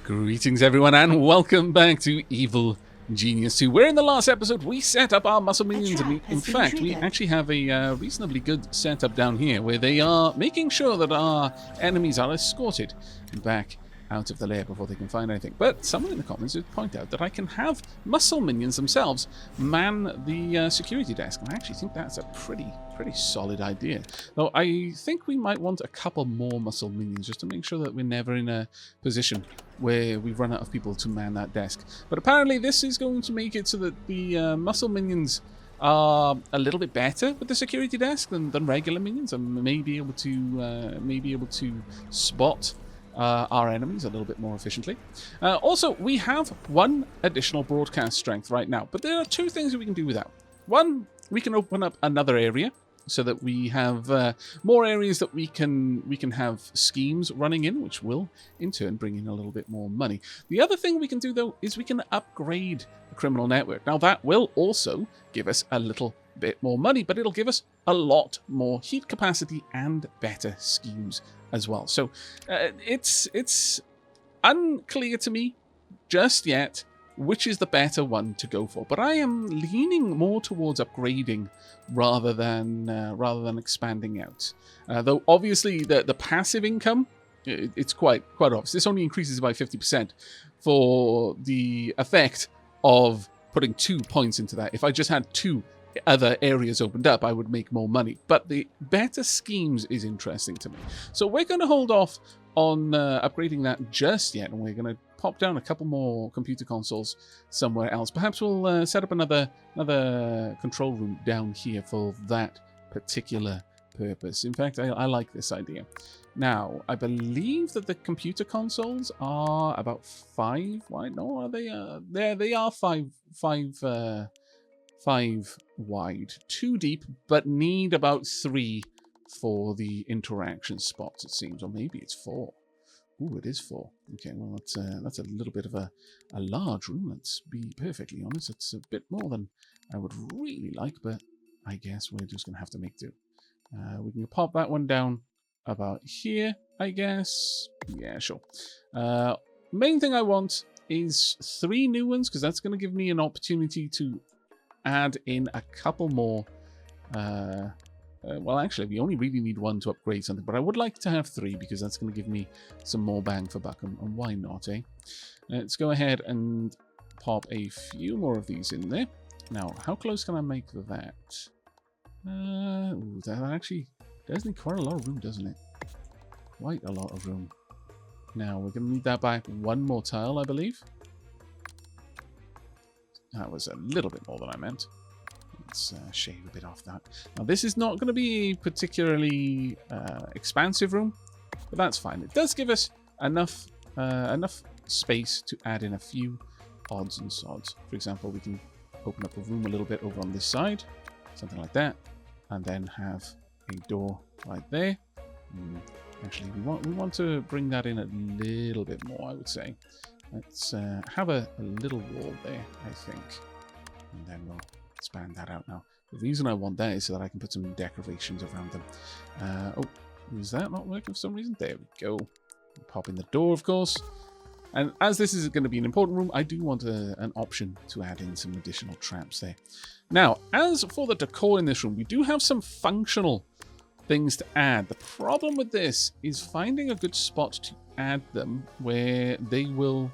Greetings everyone and welcome back to Evil Genius 2. Where in the last episode we set up our muscle minions and in fact we actually have a reasonably good setup down here where they are making sure that our enemies are escorted back out of the lair before they can find anything. But someone in the comments did point out that I can have muscle minions themselves man the security desk, and I actually think that's a pretty solid idea. Though I think we might want a couple more muscle minions just to make sure that we're never in a position where we run out of people to man that desk. But apparently this is going to make it so that the muscle minions are a little bit better with the security desk than regular minions, and may be able to spot our enemies a little bit more efficiently. Also, we have one additional broadcast strength right now, but there are two things that we can do with that. One, we can open up another area so that we have more areas that we can have schemes running in, which will in turn bring in a little bit more money. The other thing we can do though is we can upgrade the criminal network. Now that will also give us a little bit more money, but it'll give us a lot more heat capacity and better schemes as well. So it's unclear to me just yet which is the better one to go for, but I am leaning more towards upgrading rather than expanding out. Though obviously the passive income, it's quite obvious. This only increases by 50% for the effect of putting 2 points into that. If I just had 2 other areas opened up, I would make more money. But the better schemes is interesting to me. So we're going to hold off on upgrading that just yet, and we're going to pop down a couple more computer consoles somewhere else. Perhaps we'll set up another control room down here for that particular purpose. In fact, I like this idea. Now, I believe that the computer consoles are about 5 wide. No, are they? They are 5 wide, 2 deep, but need about 3 for the interaction spots, it seems, or maybe it's 4. Ooh, it is 4. Okay, well, that's a little bit of a large room, let's be perfectly honest. It's a bit more than I would really like, but I guess we're just going to have to make do. We can pop that one down about here, I guess. Yeah, sure. Main thing I want is 3 new ones, because that's going to give me an opportunity to add in a couple more. Well, actually, we only really need 1 to upgrade something, but I would like to have 3 because that's going to give me some more bang for buck, and why not, eh? Let's go ahead and pop a few more of these in there. Now, how close can I make that? Ooh, that actually does need quite a lot of room, doesn't it? Quite a lot of room. Now, we're going to need that by 1 more tile, I believe. That was a little bit more than I meant. Let's shave a bit off that. Now, this is not going to be a particularly expansive room, but that's fine. It does give us enough space to add in a few odds and sods. For example, we can open up a room a little bit over on this side, something like that, and then have a door right there. Actually, we want to bring that in a little bit more, I would say. Let's have a little wall there, I think, and then we'll expand that out. Now, the reason I want that is so that I can put some decorations around them. Oh, is that not working for some reason? There we go. Pop in the door, of course. And as this is going to be an important room, I do want an option to add in some additional traps there. Now, as for the decor in this room, we do have some functional things to add. The problem with this is finding a good spot to add them where they will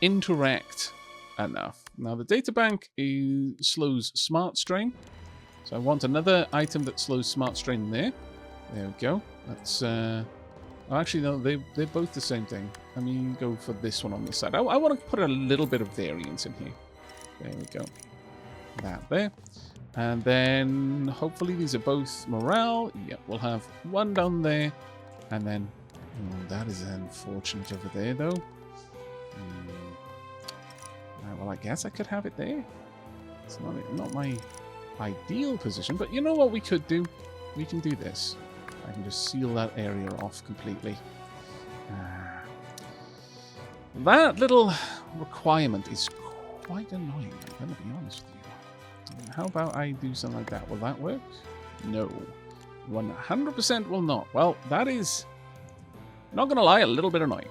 interact enough. Now, the data bank slows smart strain, so I want another item that slows smart strain there. There we go. That's actually, no, they're both the same thing. Let me go for this one on this side. I want to put a little bit of variance in here. There we go. That there. And then hopefully these are both morale. Yep, we'll have 1 down there. And then, that is unfortunate over there though. Well, I guess I could have it there. It's not my ideal position, but you know what we could do? We can do this. I can just seal that area off completely. That little requirement is quite annoying, I'm going to be honest with you. How about I do something like that? Will that work? No. 100% will not. Well, that is, not going to lie, a little bit annoying.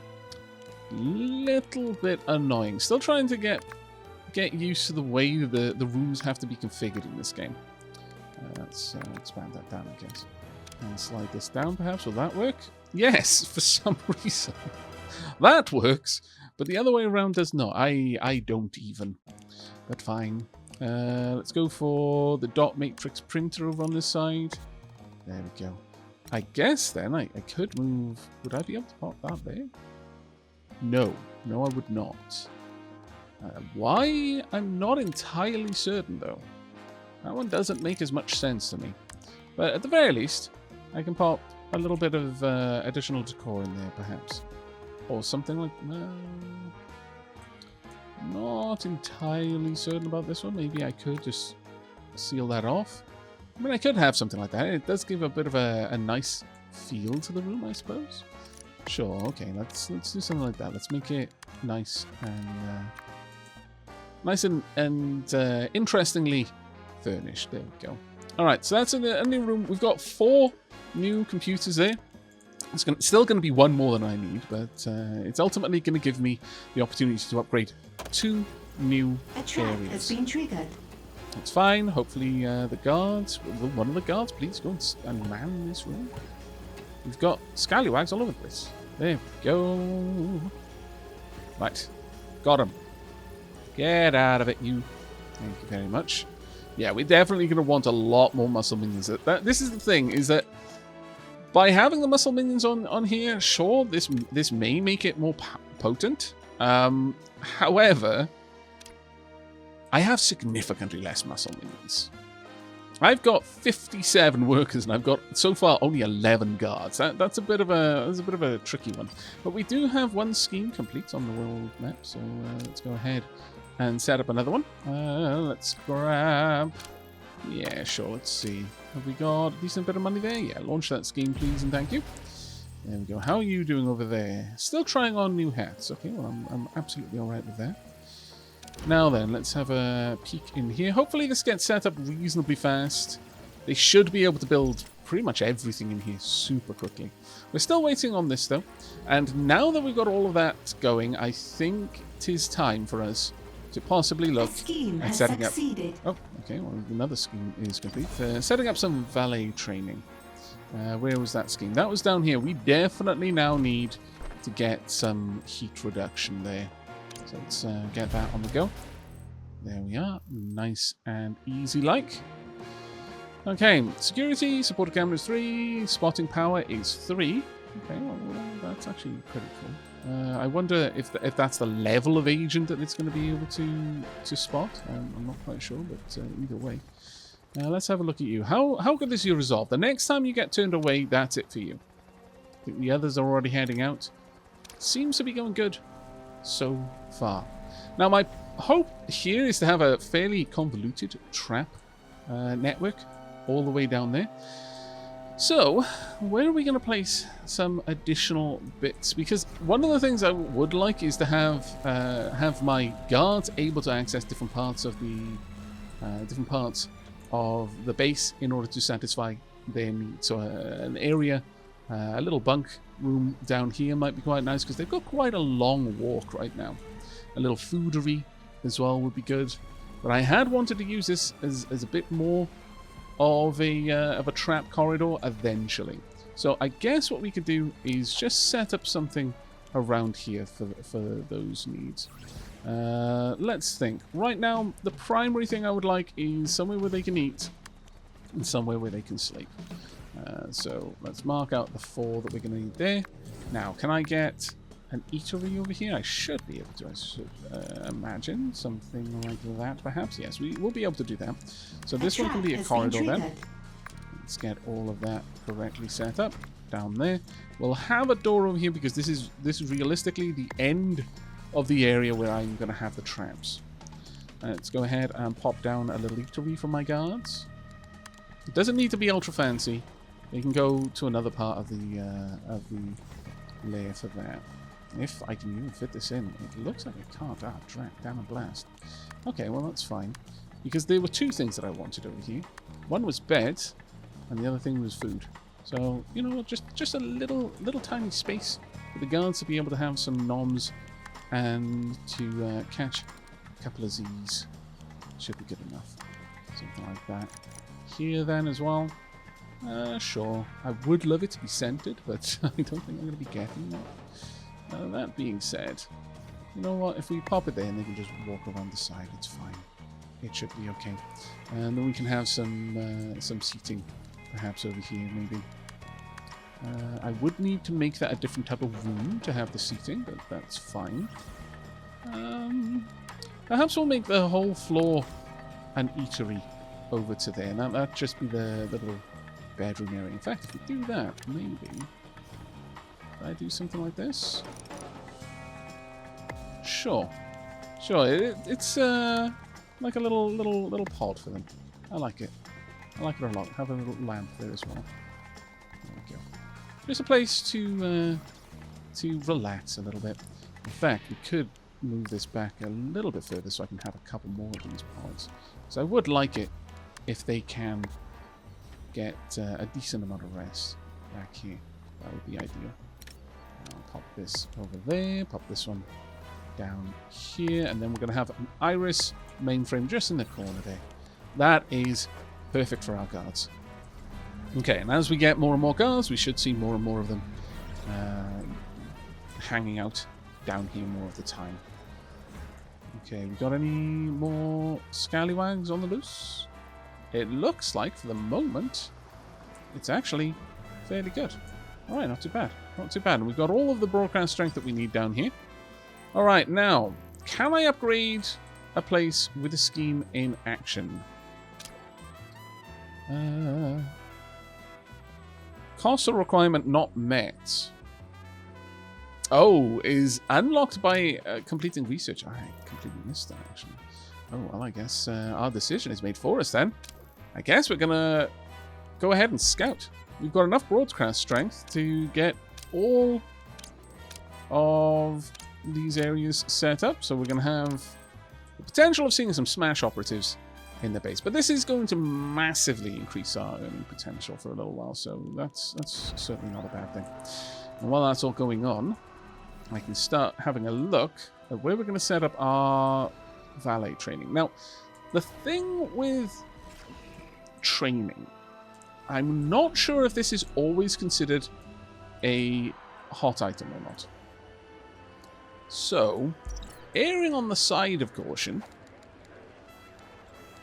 Little bit annoying. Still trying to get used to the way the rooms have to be configured in this game. Let's expand that down, I guess. And slide this down, perhaps. Will that work? Yes, for some reason. That works, but the other way around does not. I don't even. But fine. Let's go for the dot matrix printer over on this side. There we go. I guess then I could move... Would I be able to pop that there? No. No, I would not. Why? I'm not entirely certain, though. That one doesn't make as much sense to me. But at the very least, I can pop a little bit of additional decor in there, perhaps. Or something like... Not entirely certain about this one. Maybe I could just seal that off. I mean, I could have something like that. It does give a bit of a nice feel to the room, I suppose. Sure, okay, let's do something like that. Let's make it nice and interestingly furnished. There we go. All right, so that's a new room. We've got 4 new computers there. It's still going to be one more than I need, but it's ultimately going to give me the opportunity to upgrade 2 new A trap areas. has been triggered. That's fine. Hopefully the guards, will one of the guards please go and man this room? We've got scallywags all over the place. There we go. Right. Got him. Get out of it, you. Thank you very much. Yeah, we're definitely going to want a lot more muscle minions. This is the thing, is that by having the muscle minions on here, sure, this may make it more potent. However, I have significantly less muscle minions. I've got 57 workers, and I've got so far only 11 guards. That's a bit of a tricky one. But we do have one scheme complete on the world map, so let's go ahead and set up another one. Let's grab... Yeah, sure, let's see. Have we got a decent bit of money there? Yeah, launch that scheme, please, and thank you. There we go. How are you doing over there? Still trying on new hats. Okay, well, I'm absolutely all right with that. Now then, let's have a peek in here. Hopefully this gets set up reasonably fast. They should be able to build pretty much everything in here super quickly. We're still waiting on this, though. And now that we've got all of that going, I think it is time for us to possibly look at setting up... Oh, okay, well, another scheme is complete. Setting up some valet training. Where was that scheme? That was down here. We definitely now need to get some heat reduction there. So let's get that on the go. There we are. Nice and easy like. Okay, security, supported cameras 3, spotting power is 3. Okay, well, that's actually pretty cool. I wonder if that's the level of agent that it's going to be able to spot. I'm not quite sure, but either way. Let's have a look at you. How good is your resolve? The next time you get turned away, that's it for you. I think the others are already heading out. Seems to be going good so far. Now, my hope here is to have a fairly convoluted trap network all the way down there. So, where are we going to place some additional bits? Because one of the things I would like is to have my guards able to access different parts of the base in order to satisfy their needs. So, an area, a little bunk room down here might be quite nice because they've got quite a long walk right now. A little foodery as well would be good. But I had wanted to use this as a bit more of a trap corridor eventually. So I guess what we could do is just set up something around here for those needs. Let's think. Right now, the primary thing I would like is somewhere where they can eat and somewhere where they can sleep. So let's mark out the 4 that we're going to need there. Now, can I get an eatery over here? I should be able to. I should imagine something like that, perhaps. Yes, we will be able to do that. So this one can be a corridor then. Let's get all of that correctly set up down there. We'll have a door over here because this is realistically the end of the area where I'm going to have the traps. Let's go ahead and pop down a little eatery for my guards. It doesn't need to be ultra fancy. They can go to another part of the lair for that. If I can even fit this in. It looks like I can't. Damn a blast. Okay, well that's fine. Because there were 2 things that I wanted over here. One was beds, and the other thing was food. So, you know, just a little tiny space for the guards to be able to have some noms and to catch a couple of Z's. Should be good enough. Something like that. Here then as well. Sure. I would love it to be centered, but I don't think I'm going to be getting that. That being said, you know what? If we pop it there and they can just walk around the side, it's fine. It should be okay. And then we can have some seating, perhaps over here, maybe. I would need to make that a different type of room to have the seating, but that's fine. Perhaps we'll make the whole floor an eatery over to there. And that'd just be the little bedroom area. In fact, if we do that, maybe... Could I do something like this? Sure. Sure, it's like a little pod for them. I like it. I like it a lot. Have a little lamp there as well. There we go. Just a place to relax a little bit. In fact, we could move this back a little bit further so I can have a couple more of these pods. So I would like it if they can get a decent amount of rest back here. That would be ideal. I'll pop this over there, pop this one down here, and then we're going to have an iris mainframe just in the corner there. That is perfect for our guards. Okay, and as we get more and more guards, we should see more and more of them hanging out down here more of the time. Okay, we got any more scallywags on the loose? It looks like, for the moment, it's actually fairly good. Alright, not too bad. Not too bad. We've got all of the broadcast strength that we need down here. Alright, now, can I upgrade a place with a scheme in action? Cost or requirement not met. Oh, is unlocked by completing research. I completely missed that, actually. Oh, well, I guess our decision is made for us, then. I guess we're going to go ahead and scout. We've got enough broadcast strength to get all of these areas set up. So we're going to have the potential of seeing some smash operatives in the base. But this is going to massively increase our earning potential for a little while. So that's certainly not a bad thing. And while that's all going on, I can start having a look at where we're going to set up our valet training. Now, the thing with training, I'm not sure if this is always considered a hot item or not. So, erring on the side of caution,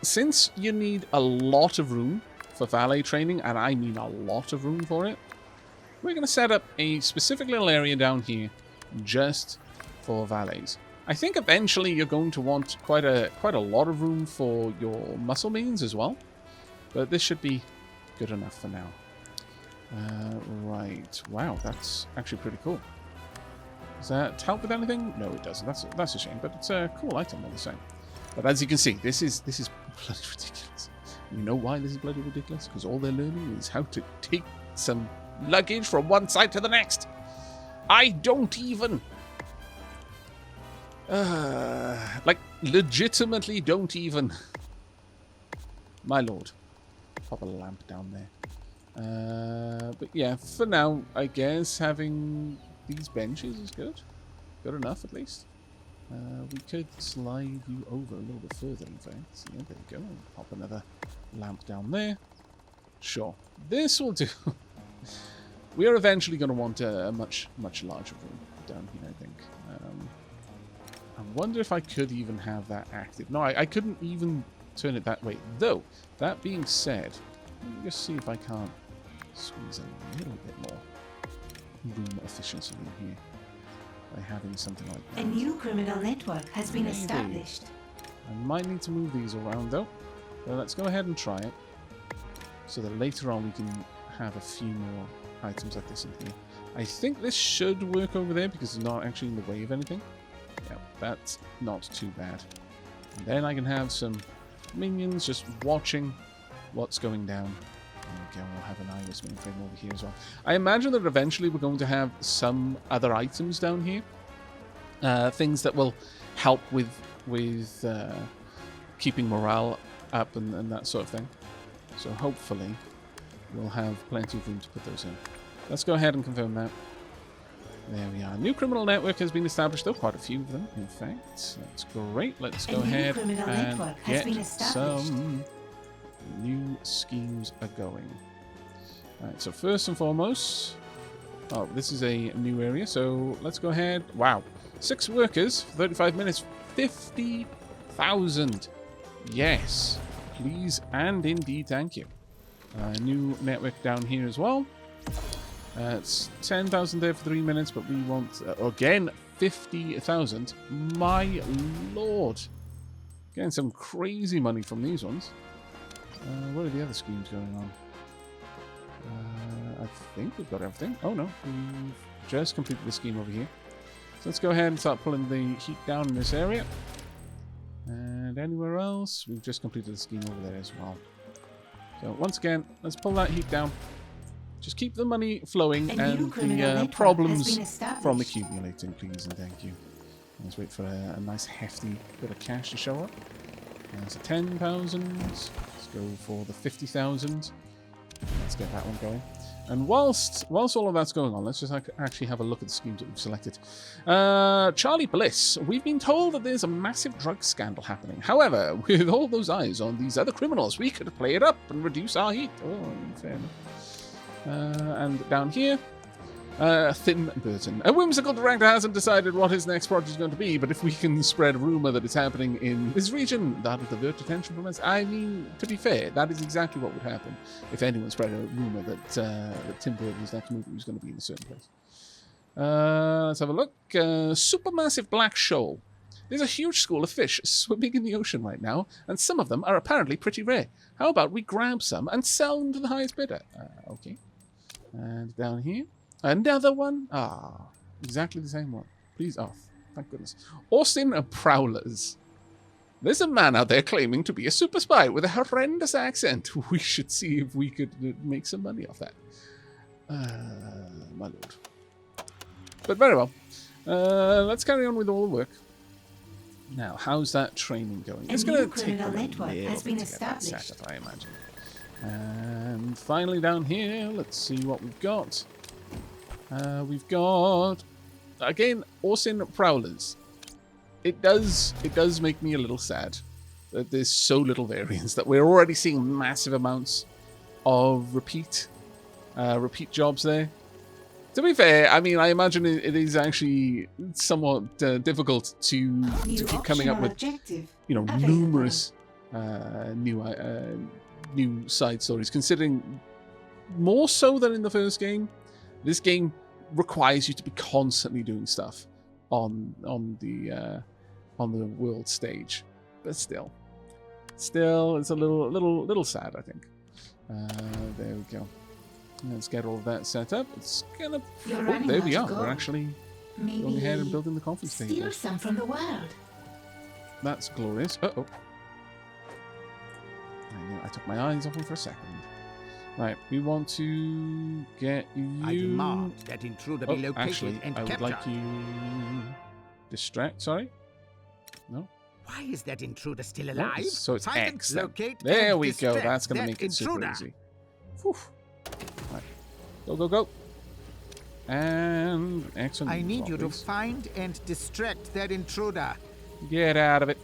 since you need a lot of room for valet training, and I mean a lot of room for it, we're going to set up a specific little area down here just for valets. I think eventually you're going to want quite a lot of room for your muscle means as well, but this should be good enough for now. Right. Wow, that's actually pretty cool. Does that help with anything? No, it doesn't. That's a shame, but it's a cool item all the same. But as you can see, this is bloody ridiculous. You know why this is bloody ridiculous? Because all they're learning is how to take some luggage from one side to the next. I don't even... like, legitimately don't even... My lord. Pop a lamp down there. But yeah, for now, I guess having these benches is good. Good enough, at least. We could slide you over a little bit further, in fact. Yeah, there you go. Pop another lamp down there. Sure. This will do. We are eventually going to want a much larger room down here, I think. I wonder if I could even have that active. No, I couldn't even turn it that way. Though, that being said, let me just see if I can't squeeze a little bit more room efficiency in here by having something like that. A new criminal network has been established. I might need to move these around, though. But let's go ahead and try it, so that later on we can have a few more items like this in here. I think this should work over there because it's not actually in the way of anything. Yeah, that's not too bad. And then I can have some minions just watching what's going down. Okay, we'll have an iris mainframe over here as well. I imagine that eventually we're going to have some other items down here. Things that will help with keeping morale up and that sort of thing. So hopefully we'll have plenty of room to put those in. Let's go ahead and confirm that. There we are. New criminal network has been established, though. Quite a few of them, in fact. That's great. Let's go ahead and get some new schemes are going. Alright, so first and foremost... Oh, this is a new area, so let's go ahead. Wow. 6 workers, 35 minutes, 50,000. Yes. Please and indeed, thank you. New network down here as well. It's 10,000 there for 3 minutes, but we want, again, 50,000. My lord. Getting some crazy money from these ones. What are the other schemes going on? I think we've got everything. Oh no, we've just completed the scheme over here. So let's go ahead and start pulling the heat down in this area. And anywhere else, we've just completed the scheme over there as well. So once again, let's pull that heat down. Just keep the money flowing and the problems from accumulating, please and thank you. Let's wait for a nice hefty bit of cash to show up. There's a 10,000. Let's go for the 50,000. Let's get that one going. And whilst all of that's going on, let's just actually have a look at the schemes that we've selected. Charlie Bliss. We've been told that there's a massive drug scandal happening. However, with all those eyes on these other criminals, we could play it up and reduce our heat. Oh, fair enough. And down here, Thin Burton. A whimsical director hasn't decided what his next project is going to be, but if we can spread a rumor that it's happening in this region, that would divert attention from us. I mean, to be fair, that is exactly what would happen if anyone spread a rumor that Tim Burton's next movie was going to be in a certain place. Let's have a look. Supermassive black shoal. There's a huge school of fish swimming in the ocean right now, and some of them are apparently pretty rare. How about we grab some and sell them to the highest bidder? Okay. And down here. Another one? Ah, exactly the same one. Please, oh, thank goodness. Austin Prowlers. There's a man out there claiming to be a super spy with a horrendous accent. We should see if we could make some money off that. My lord. But very well. Let's carry on with all the work. Now, how's that training going? It's going to take a little bit to get that set up, I imagine. And finally down here, let's see what we've got. We've got, again, Austin Prowlers. It does make me a little sad that there's so little variance, that we're already seeing massive amounts of repeat jobs there. To be fair, I mean, I imagine it is actually somewhat difficult to keep coming up with, you know, numerous new side stories, considering more so than in the first game. This game requires you to be constantly doing stuff on the world stage, but still, it's a little sad, I think. There we go. Let's get all of that set up. It's gonna. Oh, there we are. We're actually going ahead and building the conference table. Steal some from the world. That's glorious. Uh-oh. I took my eyes off him for a second. Right, we want to get you... I demand that intruder be located actually, and I would captured. like you... Distract, sorry? No? Why is that intruder still alive? So it's Find X and then. locate There and we go, distract that's going to that make it super intruder. easy. Whew. Right. Go, go, go. And... Excellent. I need you to please. find and distract that intruder. Get out of it.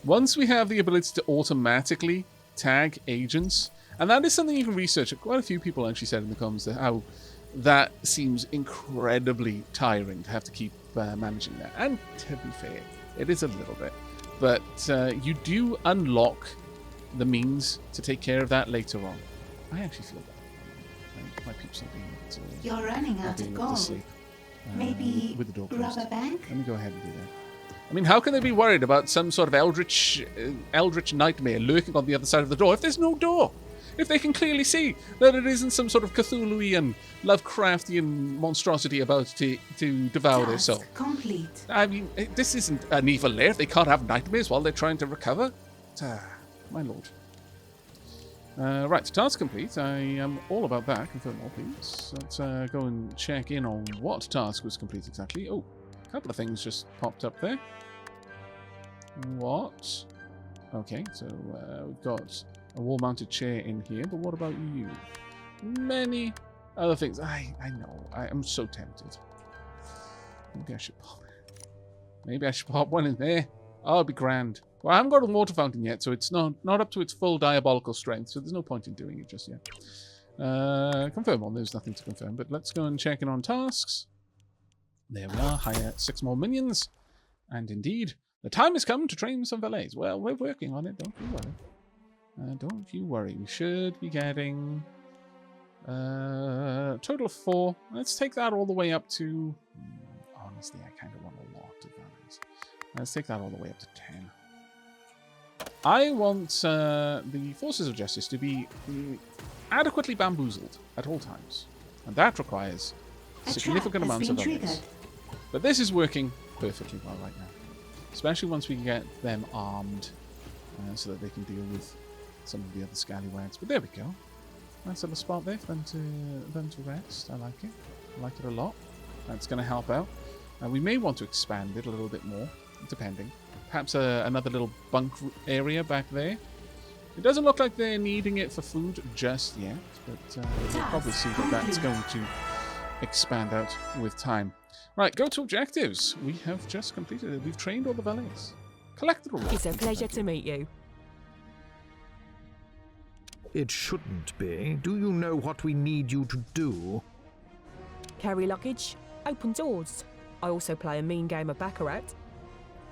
Once we have the ability to automatically tag agents, and that is something you can research. Quite a few people actually said in the comments that how that seems incredibly tiring to have to keep managing that. And to be fair, it is a little bit. But you do unlock the means to take care of that later on. I actually feel that. My peeps are being able to, You're running out of gold. sleep, Maybe with the door rob closed. a bank? Let me go ahead and do that. I mean, how can they be worried about some sort of eldritch nightmare lurking on the other side of the door if there's no door? If they can clearly see that it isn't some sort of Cthulhuian, Lovecraftian monstrosity about to devour their soul. Task complete. I mean, this isn't an evil lair. They can't have nightmares while they're trying to recover. My lord. Right, task complete. I am all about that. Confirm all, please. Let's go and check in on what task was complete exactly. Oh, a couple of things just popped up there. What? Okay, so we've got a wall-mounted chair in here, but what about you? Many other things. I know. I am so tempted. Maybe I should pop. Maybe I should pop one in there. Oh, it'd be grand. Well, I haven't got a water fountain yet, so it's not up to its full diabolical strength, so there's no point in doing it just yet. Confirm on. There's nothing to confirm, but let's go and check in on tasks. There we are. Hire 6 more minions. And indeed, the time has come to train some valets. Well, we're working on it. Don't you worry. Don't you worry. We should be getting a total of 4. Let's take that all the way up to... honestly, I kind of want a lot of valets. Let's take that all the way up to 10. I want the forces of justice to be adequately bamboozled at all times. And that requires significant amounts of valets. But this is working perfectly well right now. Especially once we get them armed so that they can deal with some of the other scallywags. But there we go. Nice little spot there for them to rest. I like it. I like it a lot. That's going to help out. We may want to expand it a little bit more, depending. Perhaps another little bunk area back there. It doesn't look like they're needing it for food just yet, but we'll probably see that that's going to expand out with time. Right, go to objectives. We have just completed it. We've trained all the valets. Collected all. It's a pleasure to meet you. It shouldn't be. Do you know what we need you to do? Carry luggage, open doors. I also play a mean game of Baccarat.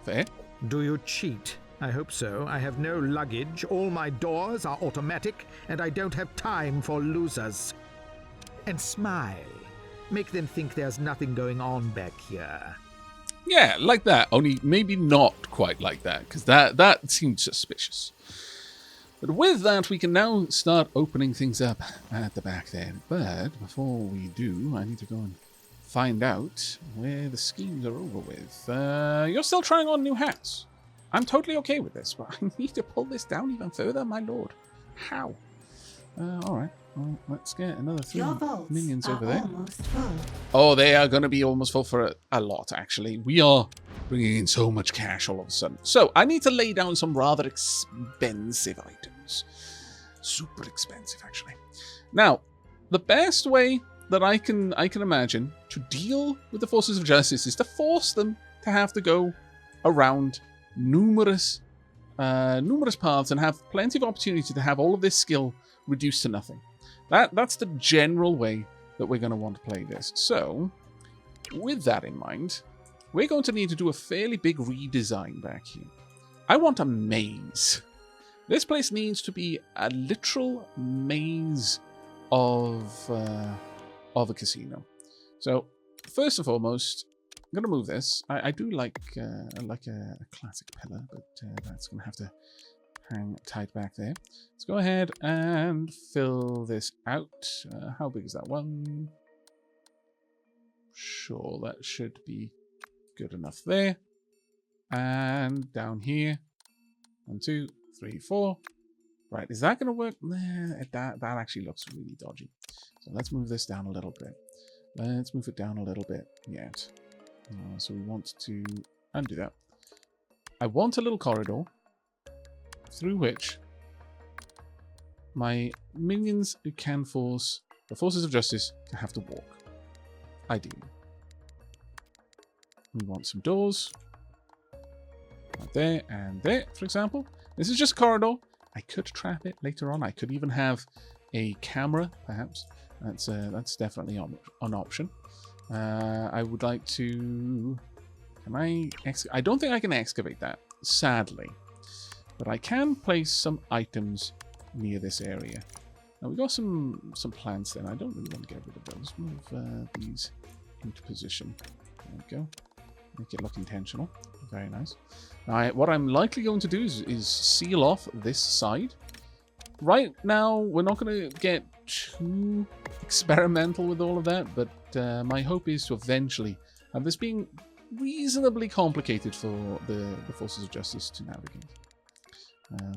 Fair. Do you cheat? I hope so. I have no luggage, all my doors are automatic, and I don't have time for losers. And smile. Make them think there's nothing going on back here. Yeah, like that. Only maybe not quite like that, because that seemed suspicious. But with that, we can now start opening things up at the back there. But before we do, I need to go and find out where the schemes are over with. You're still trying on new hats. I'm totally okay with this, but I need to pull this down even further, my lord. How? Alright. Well, let's get another 3 minions over there. Oh, they are going to be almost full for a lot, actually. We are bringing in so much cash all of a sudden. So, I need to lay down some rather expensive items. Super expensive, actually. Now, the best way that I can imagine to deal with the forces of justice is to force them to have to go around numerous paths and have plenty of opportunity to have all of this skill reduced to nothing. That's the general way that we're going to want to play this. So, with that in mind, we're going to need to do a fairly big redesign back here. I want a maze. This place needs to be a literal maze of a casino. So, first and foremost, I'm going to move this. I do like a classic pillar, but that's going to have to hang tight back there. Let's go ahead and fill this out. How big is that one? Sure, that should be good enough there. And down here, 1, 2, 3, 4. Right, is that going to work? Nah, that actually looks really dodgy. So let's move this down a little bit. Let's move it down a little bit yet. So we want to undo that. I want a little corridor through which my minions who can force the forces of justice to have to walk. Ideally. We want some doors. Right there and there, for example. This is just a corridor. I could trap it later on. I could even have a camera, perhaps. That's definitely an option. I would like to... Can I don't think I can excavate that, sadly. But I can place some items near this area. Now, we've got some plants then. I don't really want to get rid of those. Move these into position. There we go. Make it look intentional. Very nice. Now, what I'm likely going to do is seal off this side. Right now, we're not going to get too experimental with all of that, but my hope is to eventually have this being reasonably complicated for the forces of justice to navigate.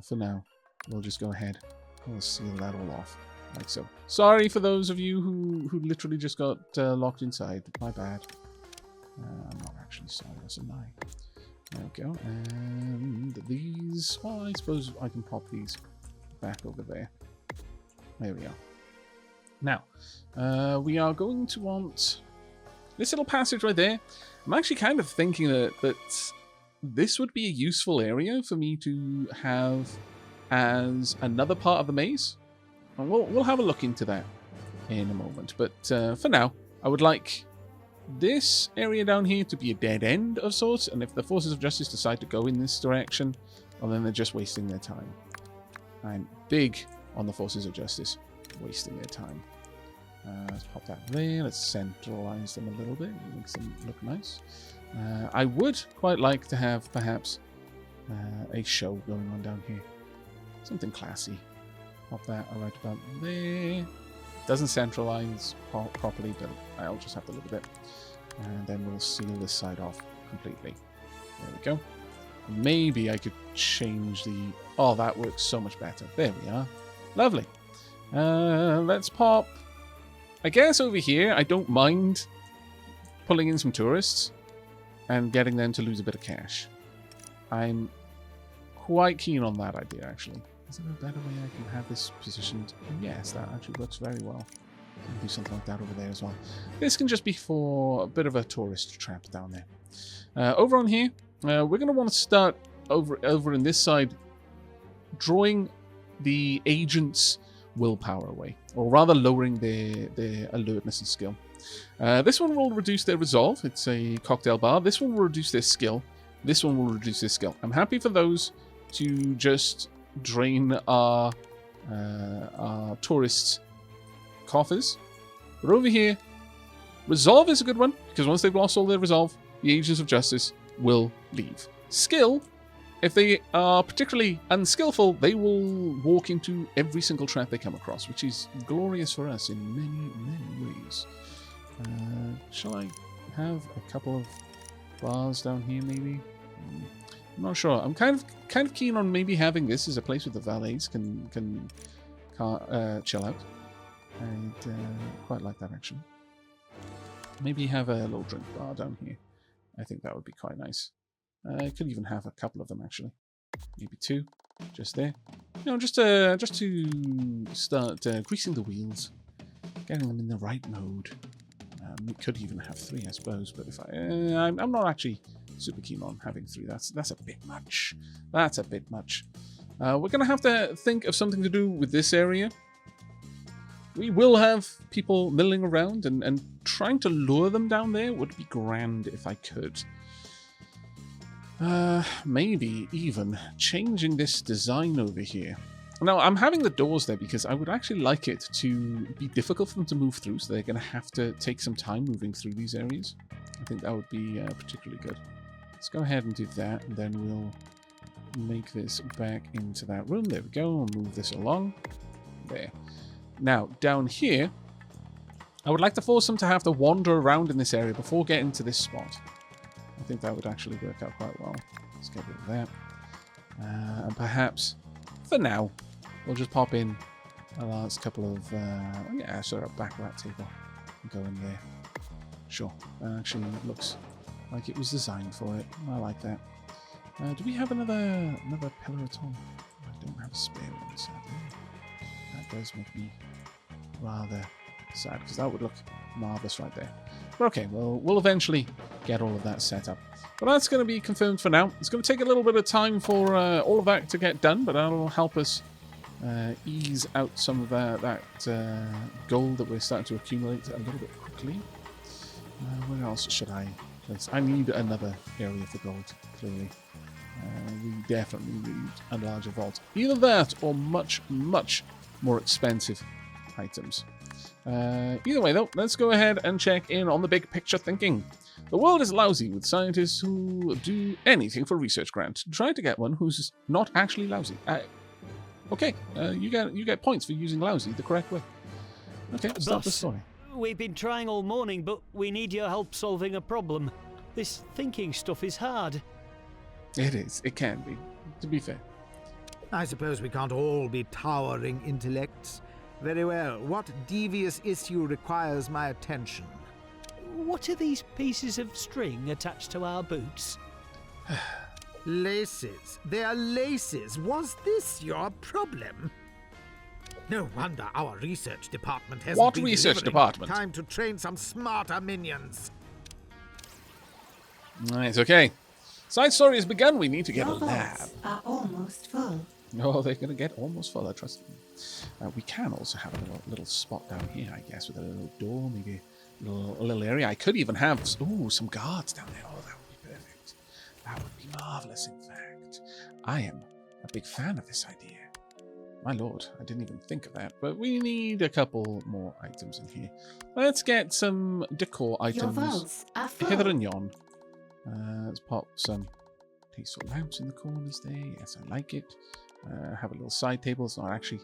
For now, we'll just go ahead and we'll seal that all off, like so. Sorry for those of you who literally just got locked inside. My bad. I'm not actually sorry, that's a lie. There we go. And these, well, I suppose I can pop these back over there. There we are. Now, we are going to want this little passage right there. I'm actually kind of thinking that this would be a useful area for me to have as another part of the maze. And we'll have a look into that in a moment. But for now, I would like this area down here to be a dead end of sorts. And if the Forces of Justice decide to go in this direction, well, then they're just wasting their time. I'm big on the Forces of Justice wasting their time. Let's pop that there. Let's centralize them a little bit. Makes them look nice. I would quite like to have perhaps a show going on down here. Something classy. Pop that right about there. Doesn't centralize properly, but I'll just have to look at it. And then we'll seal this side off completely. There we go. Maybe I could change the... Oh, that works so much better. There we are. Lovely. Let's pop... I guess over here, I don't mind pulling in some tourists and getting them to lose a bit of cash. I'm quite keen on that idea, actually. Is there a better way I can have this positioned? Yes, that actually works very well. I can do something like that over there as well. This can just be for a bit of a tourist trap down there. Over on here, we're going to want to start over in this side, drawing the agents' willpower away, or rather lowering their alertness and skill. This one will reduce their resolve. It's a cocktail bar. This one will reduce their skill. This one will reduce their skill. I'm happy for those to just drain our tourists' coffers. But over here, resolve is a good one, because once they've lost all their resolve, the agents of justice will leave. Skill, if they are particularly unskillful, they will walk into every single trap they come across, which is glorious for us in many, many ways. Shall I have a couple of bars down here, maybe? I'm not sure. I'm kind of keen on maybe having this as a place where the valets can chill out. I'd quite like that, actually. Maybe have a little drink bar down here. I think that would be quite nice. I could even have a couple of them, actually. Maybe two, just there. You know, just to start greasing the wheels, getting them in the right mode. We could even have three, I suppose, but if I'm not actually super keen on having three. That's a bit much. That's a bit much. We're gonna have to think of something to do with this area. We will have people milling around, and trying to lure them down there would be grand if I could. Maybe even changing this design over here. Now, I'm having the doors there because I would actually like it to be difficult for them to move through, so they're going to have to take some time moving through these areas. I think that would be particularly good. Let's go ahead and do that, and then we'll make this back into that room. There we go. We'll move this along. There. Now, down here, I would like to force them to have to wander around in this area before getting to this spot. I think that would actually work out quite well. Let's get rid of that. And perhaps, for now, we'll just pop in a last couple of, yeah, sort of back of that table and go in there. Sure. That actually looks like it was designed for it. I like that. Do we have another pillar at all? I don't have a spare one, sadly. That does make me rather sad, because that would look marvellous right there. But okay, well, we'll eventually get all of that set up. But that's going to be confirmed for now. It's going to take a little bit of time for all of that to get done, but that'll help us ease out some of that gold that we're starting to accumulate a little bit quickly. Where else should I place? I need another area for gold, clearly. We definitely need a larger vault. Either that or much, much more expensive items. Either way, though, let's go ahead and check in on the big picture thinking. The world is lousy with scientists who do anything for a research grant. Try to get one who's not actually lousy. Okay, you get points for using lousy the correct way. Okay, start the story. We've been trying all morning, but we need your help solving a problem. This thinking stuff is hard. It is. It can be, to be fair. I suppose we can't all be towering intellects. Very well. What devious issue requires my attention? What are these pieces of string attached to our boots? Laces. They are laces. Was this your problem? No wonder our research department hasn't What been research delivering. department? Time to train some smarter minions. Nice, okay. Side story has begun. We need to get a Your lab. vaults are almost full. Oh, they're going to get almost full, I trust me. We can also have a little spot down here, I guess, with a little door, maybe a little area. I could even have, some guards down there. Oh, that would be perfect. That would be marvelous, in fact. I am a big fan of this idea. My lord, I didn't even think of that, but we need a couple more items in here. Let's get some decor Your items vaults are full. hither and yon. Let's pop some tasteful lamps in the corners there. Yes, I like it. Have a little side table. It's not actually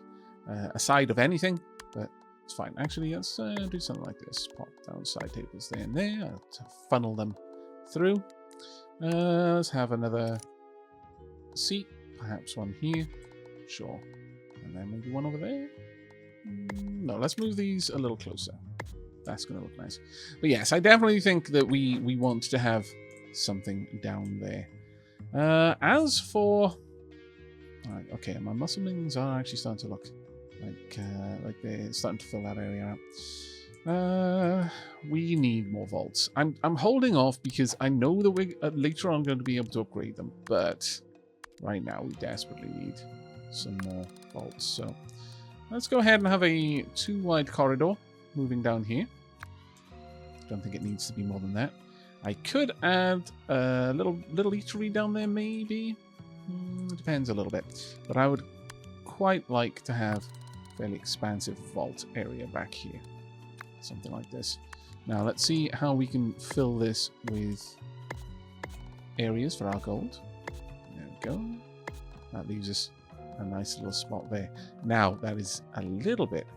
a side of anything, but it's fine. Actually, let's do something like this. Pop down side tables there and there to funnel them through. Let's have another seat. Perhaps one here. Sure. And then maybe one over there. No, let's move these a little closer. That's going to look nice. But yes, I definitely think that we want to have something down there. As for... Alright, okay, my muscle wings are actually starting to look like they're starting to fill that area out. We need more vaults. I'm holding off because I know that we later on going to be able to upgrade them, but right now we desperately need some more vaults. So let's go ahead and have a 2-wide corridor moving down here. Don't think it needs to be more than that. I could add a little eatery down there, maybe. Depends a little bit, but I would quite like to have a fairly expansive vault area back here, something like this. Now let's see how we can fill this with areas for our gold. There we go. That leaves us a nice little spot there. Now that is a little bit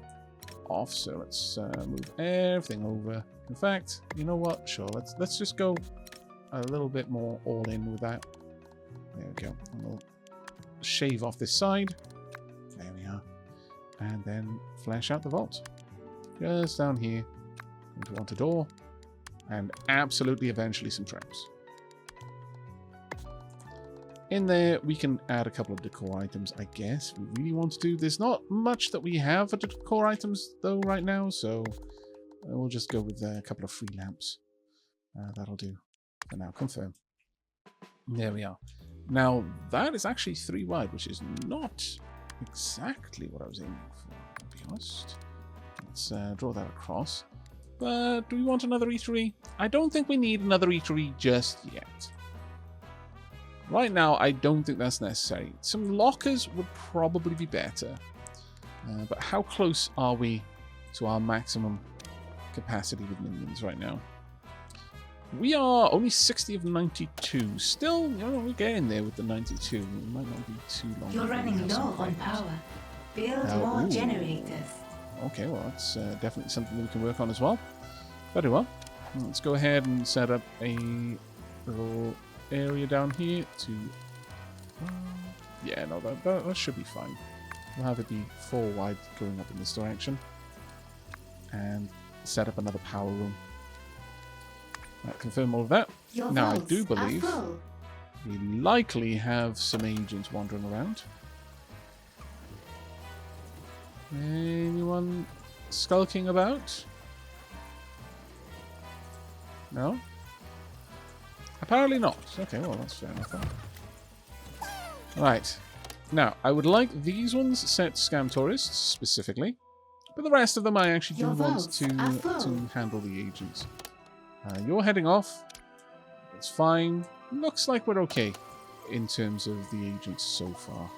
off, so let's move everything over. In fact, you know what? Sure, let's just go a little bit more all in with that. There we go. And we'll shave off this side. There we are. And then flesh out the vault. Just down here. We want a door. And absolutely eventually some traps. In there, we can add a couple of decor items, I guess. We really want to do. There's not much that we have for decor items, though, right now. So we'll just go with a couple of free lamps. That'll do for now. Confirm. There we are. Now, that is actually 3 wide, which is not exactly what I was aiming for, to be honest. Let's draw that across. But do we want another eatery? I don't think we need another eatery just yet. Right now, I don't think that's necessary. Some lockers would probably be better. But how close are we to our maximum capacity with minions right now? We are only 60 of 92. Still, you know, we're getting there with the 92. It might not be too long. You're running low on power. Build more ooh. generators. Okay, well, that's definitely something that we can work on as well. Very well. Let's go ahead and set up a little area down here to... yeah, no, that should be fine. We'll have it be 4 wide going up in this direction. And set up another power room. Confirm all of that. Your Now, I vaults do are believe full. we likely have some agents wandering around. Anyone skulking about? No? Apparently not. Okay, well, that's fair enough. Right. Now, I would like these ones set scam tourists, specifically. But the rest of them I actually do Your want vaults are full. to handle the agents. You're heading off. It's fine. Looks like we're okay in terms of the agents so far.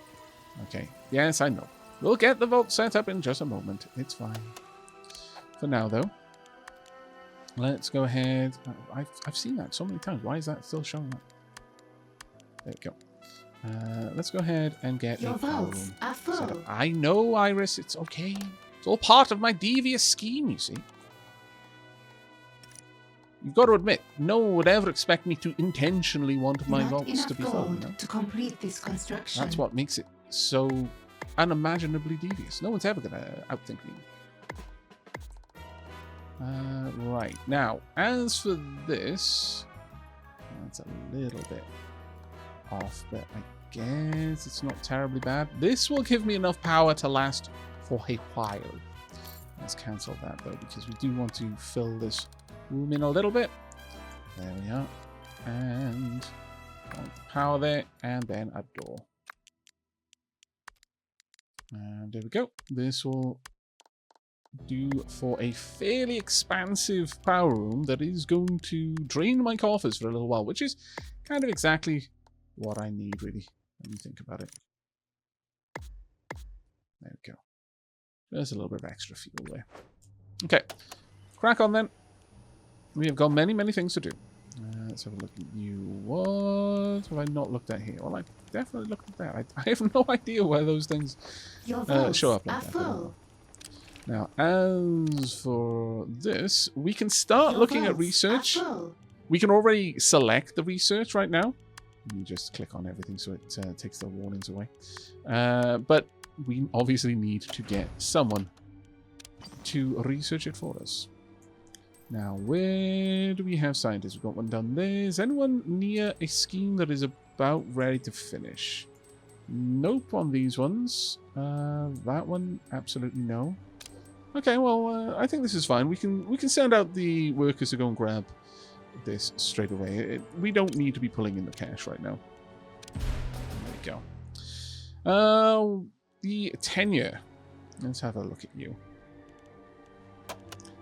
Okay. Yes, I know. We'll get the vault set up in just a moment. It's fine. For now, though, let's go ahead. I've seen that so many times. Why is that still showing up? There we go. Let's go ahead and get Your a power vaults room are set up. full. I know, Iris. It's okay. It's all part of my devious scheme, you see. You've got to admit, no one would ever expect me to intentionally want my Not vaults enough to be full. gold You know? to complete this construction. That's what makes it so unimaginably devious. No one's ever going to outthink me. Right. Now, as for this, that's a little bit off, but I guess it's not terribly bad. This will give me enough power to last for a while. Let's cancel that though, because we do want to fill this room in a little bit. There we are. And power there, and then a door. And there we go. This will do for a fairly expansive power room that is going to drain my coffers for a little while, which is kind of exactly what I need, really, when you think about it. There we go. There's a little bit of extra fuel there. Okay, crack on then. We have got many, many things to do. Let's have a look at you. What have I not looked at here? Well, I definitely looked at that. I have no idea where those things show up like that. Full. Now, as for this, we can start looking at research. We can already select the research right now. You just click on everything so it takes the warnings away. But we obviously need to get someone to research it for us. Now, where do we have scientists? We've got one down there. Is anyone near a scheme that is about ready to finish? Nope on these ones. That one, absolutely no. Okay, well, I think this is fine. We can send out the workers to go and grab this straight away. We don't need to be pulling in the cash right now. There we go. The tenure. Let's have a look at you.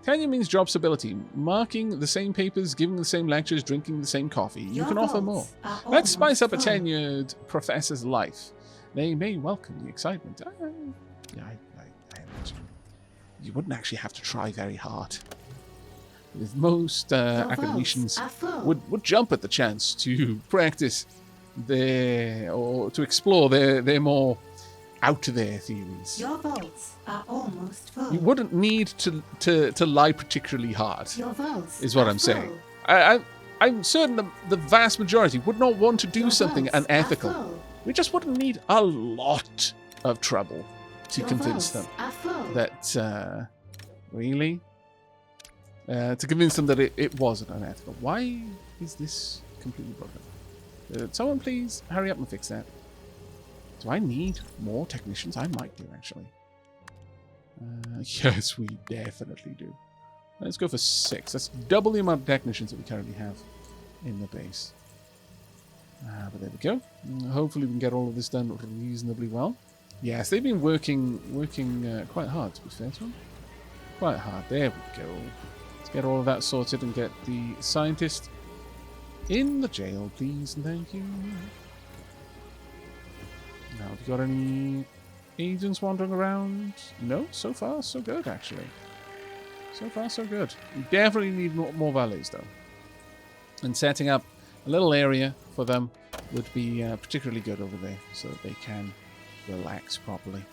Tenure means job stability. Marking the same papers, giving the same lectures, drinking the same coffee. You can offer more. Let's spice up a tenured professor's life. They may welcome the excitement. Yeah, I imagine. You wouldn't actually have to try very hard. With most academicians would jump at the chance to practice or to explore their more out there theories. Your vaults are almost full. You wouldn't need to lie particularly hard. Your vaults is what are I'm saying. full. I'm certain the vast majority would not want to do Your something vaults are unethical. full. We just wouldn't need a lot of trouble to Your convince them vaults are full. that really to convince them that it wasn't unethical. Why is this completely broken? Someone please hurry up and fix that. Do I need more technicians? I might do, actually. Yes, we definitely do. Let's go for 6. That's double the amount of technicians that we currently have in the base. But there we go. Hopefully we can get all of this done reasonably well. Yes, they've been working quite hard, to be fair to them. Quite hard. There we go. Let's get all of that sorted and get the scientist in the jail, please, and thank you. Now, have you got any agents wandering around? No, so far so good, actually. So far so good. We definitely need more valets, though. And setting up a little area for them would be particularly good over there, so that they can relax properly.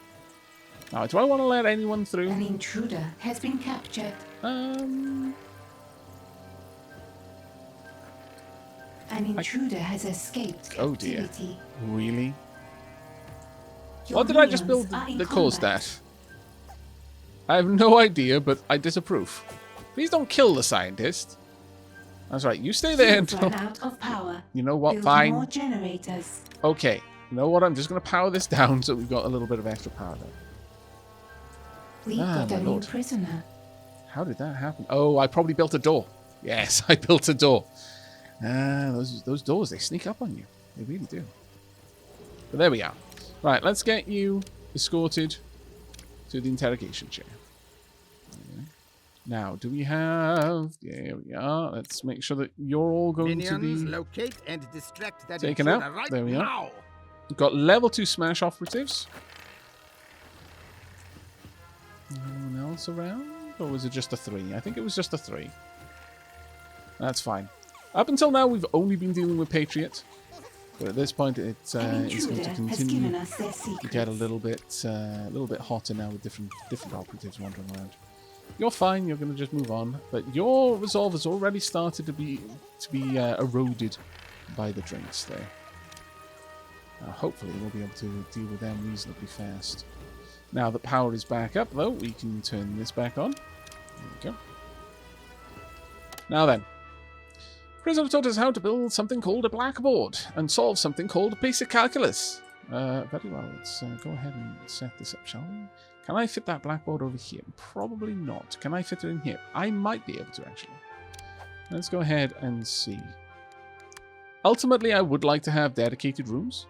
Now, do I want to let anyone through? An intruder has been captured. An intruder has escaped captivity. Oh dear. Really? Your What did I just minions build are in that caused combat. that? I have no idea, but I disapprove. Please don't kill the scientist. That's right, you stay there You've until... run out of power. You know what, Build fine. more generators. Okay, you know what, I'm just going to power this down so we've got a little bit of extra power there. We've Ah, got my a new lord. prisoner. How did that happen? Oh, I probably built a door. Yes, I built a door. Those doors, they sneak up on you. They really do. But there we are. Right, let's get you escorted to the interrogation chair. Now, do we have... There we are. Let's make sure that you're all going Minions, to be locate and distract that taken intruder out. right There we are. now. We've got level 2 smash operatives. No one else around? Or was it just a 3? I think it was just a 3. That's fine. Up until now, we've only been dealing with Patriot. But at this point, it's An going to intruder has given continue us their to get a secrets. little bit hotter now with different operatives wandering around. You're fine. You're going to just move on. But your resolve has already started to be eroded by the drinks there. Hopefully, we'll be able to deal with them reasonably fast. Now that power is back up, though, we can turn this back on. There we go. Now then. Prisoner taught us how to build something called a blackboard and solve something called basic calculus. Very well, let's go ahead and set this up, shall we? Can I fit that blackboard over here? Probably not. Can I fit it in here? I might be able to, actually. Let's go ahead and see. Ultimately, I would like to have dedicated rooms.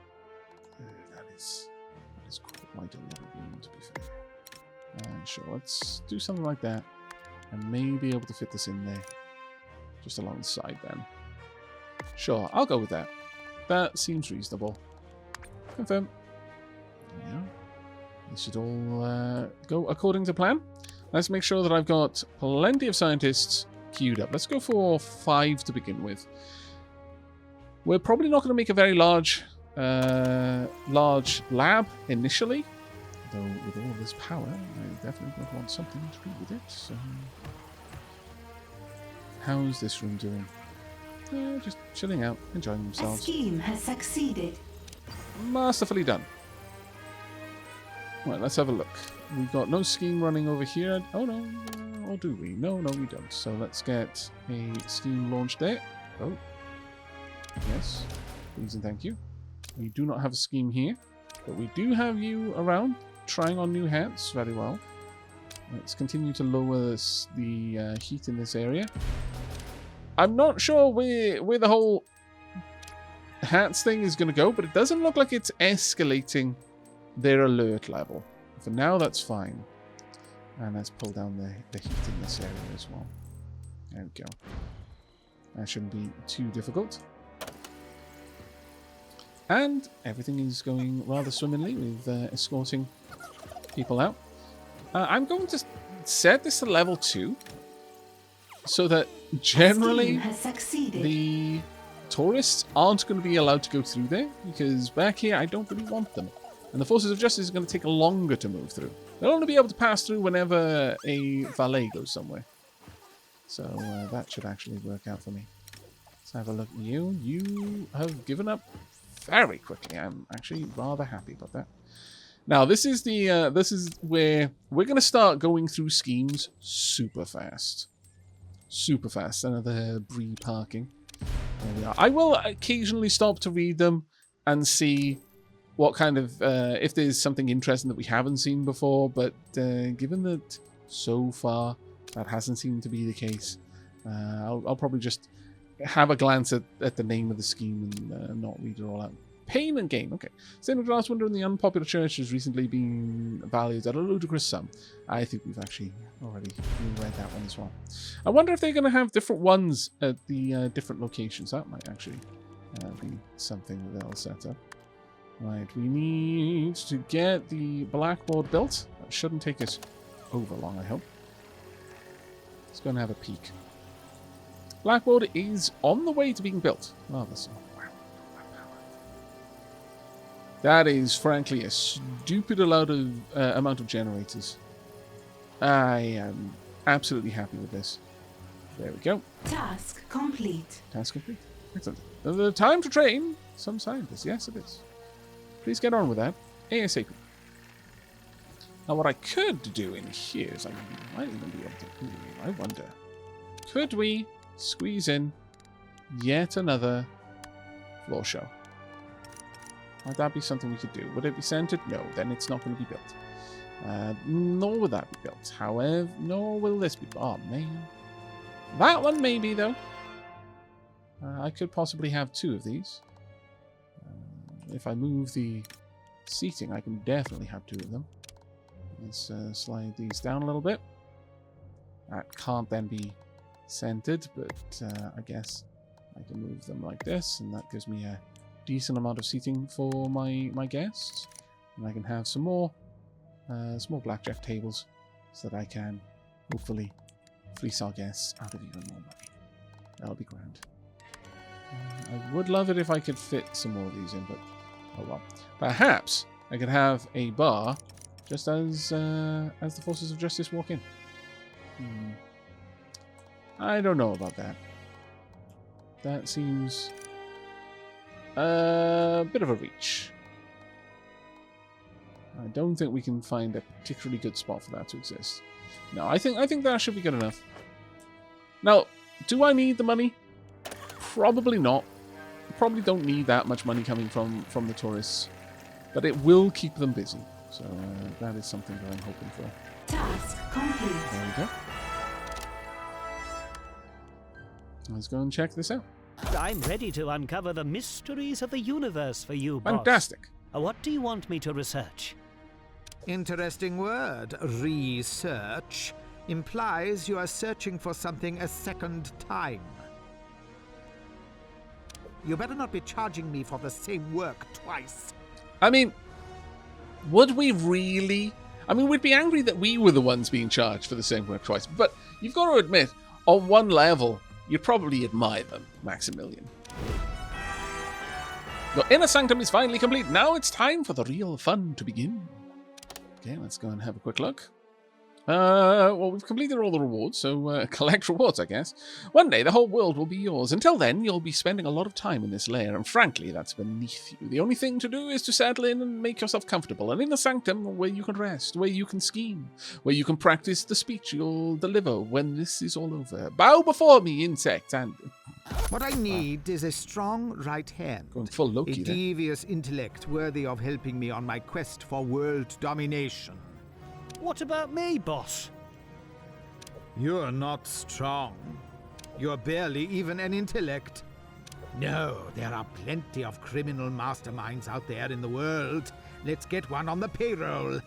That is quite a lot of room, to be fair. Sure, let's do something like that. And maybe able to fit this in there. Just alongside then. Sure, I'll go with that. That seems reasonable. Confirm. Yeah. This should all go according to plan. Let's make sure that I've got plenty of scientists queued up. Let's go for 5 to begin with. We're probably not going to make a very large lab initially. Though with all this power, I definitely would want something to do with it. So, how's this room doing? Just chilling out, enjoying A themselves. scheme has succeeded. Masterfully done. Right, let's have a look. We've got no scheme running over here. Oh no, or do we? No, we don't. So let's get a scheme launched there. Oh, yes, please and thank you. We do not have a scheme here, but we do have you around trying on new hats. Very well. Let's continue to lower the heat in this area. I'm not sure where the whole hats thing is going to go, but it doesn't look like it's escalating their alert level. For now, that's fine. And let's pull down the heat in this area as well. There we go. That shouldn't be too difficult. And everything is going rather swimmingly with escorting people out. I'm going to set this to level 2 so that generally the tourists aren't going to be allowed to go through there, because back here I don't really want them. And the Forces of Justice is going to take longer to move through. They'll only be able to pass through whenever a valet goes somewhere. So that should actually work out for me. Let's have a look at you. You have given up very quickly. I'm actually rather happy about that. Now this is where we're going to start going through schemes super fast. Super fast. Another Bree parking. There we are. I will occasionally stop to read them and see what kind of, if there's something interesting that we haven't seen before, but given that so far that hasn't seemed to be the case, I'll probably just have a glance at the name of the scheme and not read it all out. Pain and gain. Okay. Stained glass window in the unpopular church has recently been valued at a ludicrous sum. I think we've actually already read that one as well. I wonder if they're going to have different ones at the different locations. That might actually be something that they'll set up. Right, we need to get the blackboard built. That shouldn't take us over long, I hope. Let's go and have a peek. Blackboard is on the way to being built. Oh, that's... wow. That is, frankly, a stupid amount of generators. I am absolutely happy with this. There we go. Task complete. Task complete. Excellent. The time to train some scientists. Yes, it is. Please get on with that. ASAP. Now, what I could do in here is I might even be able to... I wonder. Could we squeeze in yet another floor show? Might that be something we could do? Would it be centered? No, then it's not going to be built. Nor would that be built. However, nor will this be... Oh, man. That one maybe, though. I could possibly have 2 of these. If I move the seating, I can definitely have 2 of them. Let's slide these down a little bit. That can't then be centered, but I guess I can move them like this, and that gives me a decent amount of seating for my guests. And I can have some more small blackjack tables so that I can hopefully fleece our guests out of even more money. That'll be grand. I would love it if I could fit some more of these in, but oh well. Perhaps I could have a bar just as the Forces of Justice walk in. I don't know about that. That seems a bit of a reach. I don't think we can find a particularly good spot for that to exist. No, I think that should be good enough. Now, do I need the money? Probably not. Probably don't need that much money coming from the tourists. But it will keep them busy. So that is something that I'm hoping for. Task complete. There we go. Let's go and check this out. I'm ready to uncover the mysteries of the universe for you, boss. Fantastic. What do you want me to research? Interesting word. Research implies you are searching for something a second time. You better not be charging me for the same work twice. I mean, would we really? I mean, we'd be angry that we were the ones being charged for the same work twice. But you've got to admit, on one level, you'd probably admire them, Maximilian. The Inner Sanctum is finally complete. Now it's time for the real fun to begin. Okay, let's go and have a quick look. Well, we've completed all the rewards, so collect rewards, I guess. One day, the whole world will be yours. Until then, you'll be spending a lot of time in this lair, and frankly, that's beneath you. The only thing to do is to settle in and make yourself comfortable. And in the sanctum, where you can rest, where you can scheme, where you can practice the speech you'll deliver when this is all over. Bow before me, insect, and... What I need is a strong right hand. Going full A Loki there. devious intellect worthy of helping me on my quest for world domination. What about me, boss? You're not strong. You're barely even an intellect. No, there are plenty of criminal masterminds out there in the world. Let's get one on the payroll.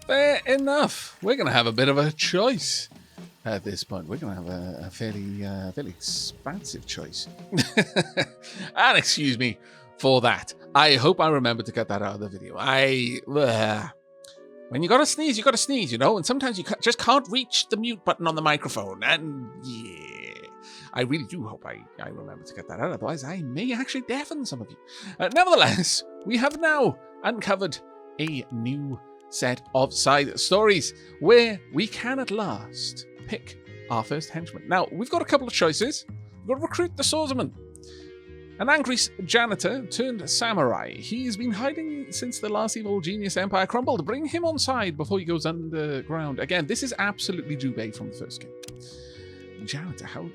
Fair enough. We're going to have a bit of a choice at this point. We're going to have a fairly expansive choice. And excuse me for that. I hope I remember to cut that out of the video. When you gotta sneeze, you know, and sometimes you just can't reach the mute button on the microphone. And yeah, I really do hope I remember to get that out. Otherwise, I may actually deafen some of you. Nevertheless, we have now uncovered a new set of side stories where we can at last pick our first henchman. Now, we've got a couple of choices. We've got to recruit the swordsman. An angry janitor turned samurai. He's been hiding since the last evil genius empire crumbled. Bring him on side before he goes underground. Again, this is absolutely Jubei from the first game. Janitor, how did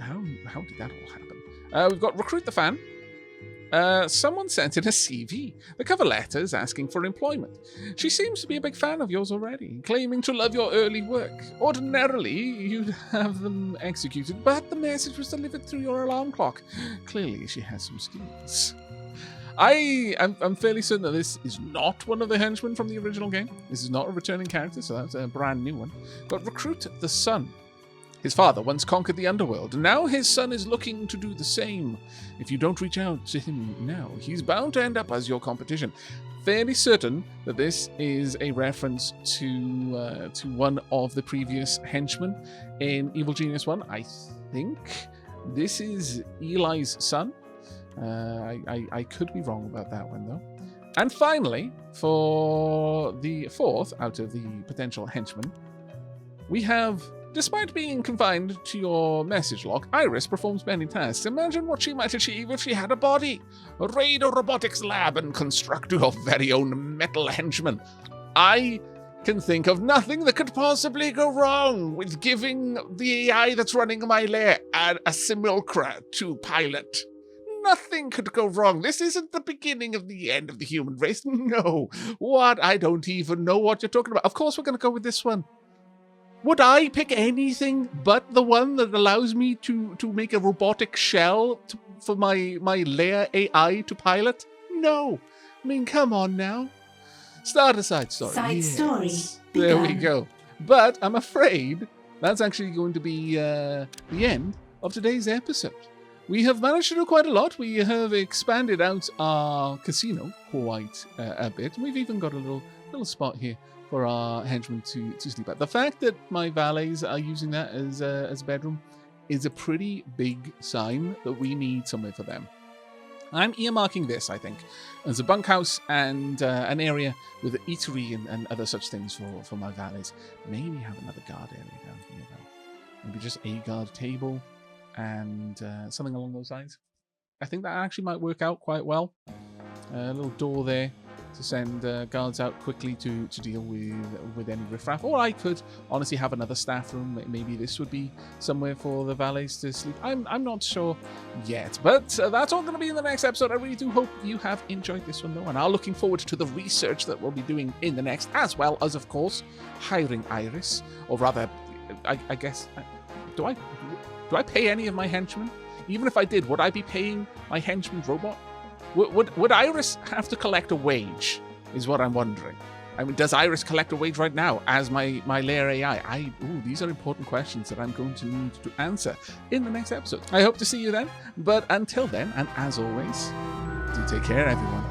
that all happen? We've got recruit the fan. Someone sent in a CV. The cover letter is asking for employment. She seems to be a big fan of yours already, claiming to love your early work. Ordinarily, you'd have them executed, but the message was delivered through your alarm clock. Clearly, she has some skills. I'm fairly certain that this is not one of the henchmen from the original game. This is not a returning character, so that's a brand new one. But recruit the son. His father once conquered the underworld, and now his son is looking to do the same. If you don't reach out to him now, he's bound to end up as your competition. Fairly certain that this is a reference to one of the previous henchmen in Evil Genius 1. I think this is Eli's son. I could be wrong about that one, though. And finally, for the fourth out of the potential henchmen, we have... Despite being confined to your message log, Iris performs many tasks. Imagine what she might achieve if she had a body. Raid a robotics lab and construct your very own metal henchman. I can think of nothing that could possibly go wrong with giving the AI that's running my lair a simulacra to pilot. Nothing could go wrong. This isn't the beginning of the end of the human race. No. What? I don't even know what you're talking about. Of course we're going to go with this one. Would I pick anything but the one that allows me to make a robotic shell for my Lair AI to pilot? No. I mean, come on now. Start a side story. Side story. There we begun. go. But I'm afraid that's actually going to be the end of today's episode. We have managed to do quite a lot. We have expanded out our casino quite a bit. We've even got a little spot here for our henchmen to sleep at. The fact that my valets are using that as a bedroom is a pretty big sign that we need somewhere for them. I'm earmarking this, I think, as a bunkhouse and an area with an eatery and other such things for my valets. Maybe have another guard area down here, though. Maybe just a guard table and something along those lines. I think that actually might work out quite well. A little door there. to send guards out quickly to deal with any riffraff. Or I could honestly have another staff room. Maybe this would be somewhere for the valets to sleep. I'm not sure yet. But that's all going to be in the next episode. I really do hope you have enjoyed this one, though. And I'm looking forward to the research that we'll be doing in the next, as well as, of course, hiring Iris. Or rather, I guess... Do I pay any of my henchmen? Even if I did, would I be paying my henchman robot? Would Iris have to collect a wage, is what I'm wondering. I mean, does Iris collect a wage right now as my Lair AI? These are important questions that I'm going to need to answer in the next episode. I hope to see you then. But until then, and as always, do take care, everyone.